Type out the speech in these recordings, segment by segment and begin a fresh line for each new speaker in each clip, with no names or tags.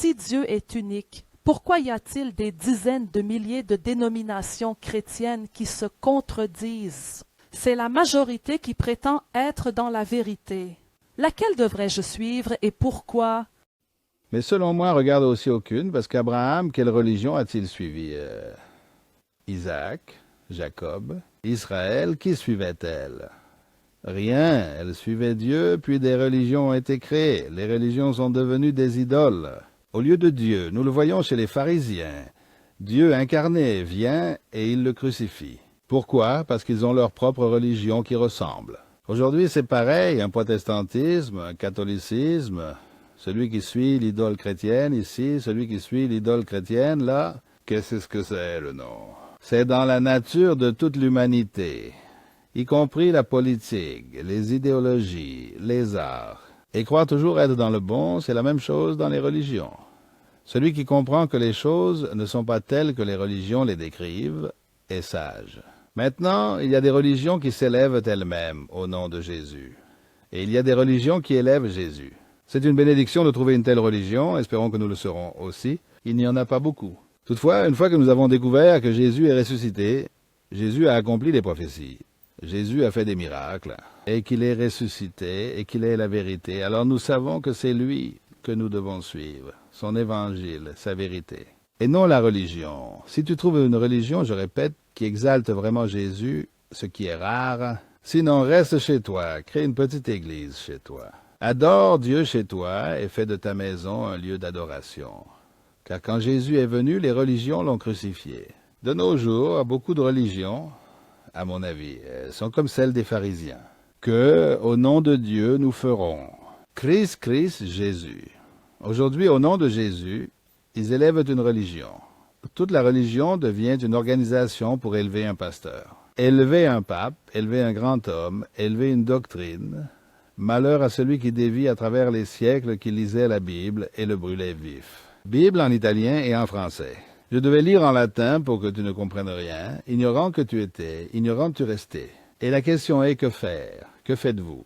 si Dieu est unique, pourquoi y a-t-il des dizaines de milliers de dénominations chrétiennes qui se contredisent? C'est la majorité qui prétend être dans la vérité. Laquelle devrais-je suivre et pourquoi?
Mais selon moi, regarde aussi aucune, parce qu'Abraham, quelle religion a-t-il suivi? Isaac, Jacob, Israël, qui suivait-elle? Rien, elle suivait Dieu, puis des religions ont été créées. Les religions sont devenues des idoles. Au lieu de Dieu, nous le voyons chez les pharisiens. Dieu incarné vient et il le crucifie. Pourquoi? Parce qu'ils ont leur propre religion qui ressemble. Aujourd'hui, c'est pareil, un protestantisme, un catholicisme. Celui qui suit l'idole chrétienne ici, celui qui suit l'idole chrétienne là. Qu'est-ce que c'est le nom? C'est dans la nature de toute l'humanité, y compris la politique, les idéologies, les arts. Et croire toujours être dans le bon, c'est la même chose dans les religions. Celui qui comprend que les choses ne sont pas telles que les religions les décrivent est sage. Maintenant, il y a des religions qui s'élèvent elles-mêmes au nom de Jésus. Et il y a des religions qui élèvent Jésus. C'est une bénédiction de trouver une telle religion, espérons que nous le serons aussi. Il n'y en a pas beaucoup. Toutefois, une fois que nous avons découvert que Jésus est ressuscité, Jésus a accompli les prophéties. Jésus a fait des miracles, et qu'il est ressuscité, et qu'il est la vérité. Alors nous savons que c'est lui que nous devons suivre, son évangile, sa vérité. Et non la religion. Si tu trouves une religion, je répète, qui exalte vraiment Jésus, ce qui est rare, sinon reste chez toi, crée une petite église chez toi. Adore Dieu chez toi et fais de ta maison un lieu d'adoration. Car quand Jésus est venu, les religions l'ont crucifié. De nos jours, beaucoup de religions, à mon avis, sont comme celles des pharisiens. Que, au nom de Dieu, nous ferons Christ, Christ, Jésus. Aujourd'hui, au nom de Jésus, ils élèvent une religion. Toute la religion devient une organisation pour élever un pasteur. Élever un pape, élever un grand homme, élever une doctrine. Malheur à celui qui dévie à travers les siècles qui lisait la Bible et le brûlait vif. Bible en italien et en français. Je devais lire en latin pour que tu ne comprennes rien. Ignorant que tu étais, ignorant tu restais. Et la question est, que faire? Que faites-vous?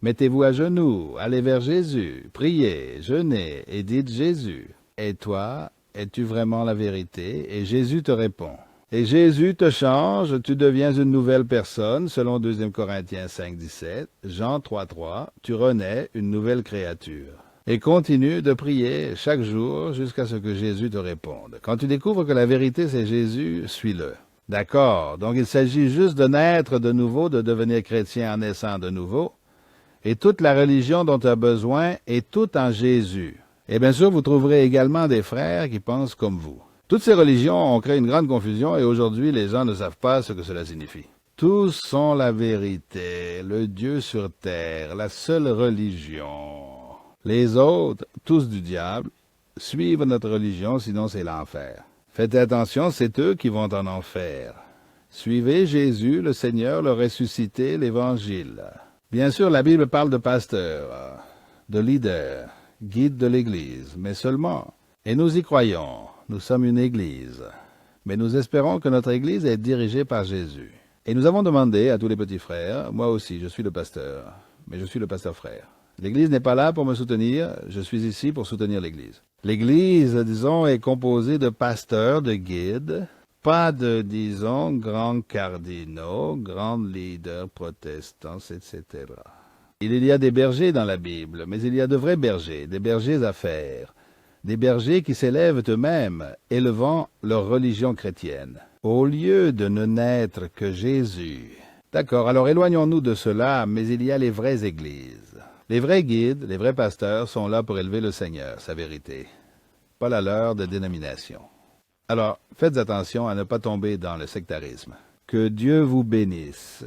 Mettez-vous à genoux, allez vers Jésus, priez, jeûnez et dites Jésus. Et toi, es-tu vraiment la vérité? Et Jésus te répond. Et Jésus te change, tu deviens une nouvelle personne, selon 2 Corinthiens 5, 17, Jean 3, 3, tu renais une nouvelle créature. Et continue de prier chaque jour jusqu'à ce que Jésus te réponde. Quand tu découvres que la vérité c'est Jésus, suis-le. D'accord, donc il s'agit juste de naître de nouveau, de devenir chrétien en naissant de nouveau. Et toute la religion dont tu as besoin est toute en Jésus. Et bien sûr, vous trouverez également des frères qui pensent comme vous. Toutes ces religions ont créé une grande confusion et aujourd'hui, les gens ne savent pas ce que cela signifie. Tous sont la vérité, le Dieu sur terre, la seule religion. Les autres, tous du diable, suivent notre religion, sinon c'est l'enfer. Faites attention, c'est eux qui vont en enfer. Suivez Jésus, le Seigneur, le ressuscité, l'Évangile. Bien sûr, la Bible parle de pasteurs, de leaders, guides de l'Église, mais seulement. Et nous y croyons, nous sommes une Église. Mais nous espérons que notre Église est dirigée par Jésus. Et nous avons demandé à tous les petits frères, moi aussi, je suis le pasteur, mais je suis le pasteur frère. L'Église n'est pas là pour me soutenir, je suis ici pour soutenir l'Église. L'Église, disons, est composée de pasteurs, de guides, pas de, disons, grands cardinaux, grands leaders protestants, etc. Il y a des bergers dans la Bible, mais il y a de vrais bergers, des bergers à faire, des bergers qui s'élèvent eux-mêmes, élevant leur religion chrétienne, au lieu de ne naître que Jésus. D'accord, alors éloignons-nous de cela, mais il y a les vraies églises. Les vrais guides, les vrais pasteurs sont là pour élever le Seigneur, sa vérité, pas la leur de dénomination. Alors, faites attention à ne pas tomber dans le sectarisme. Que Dieu vous bénisse.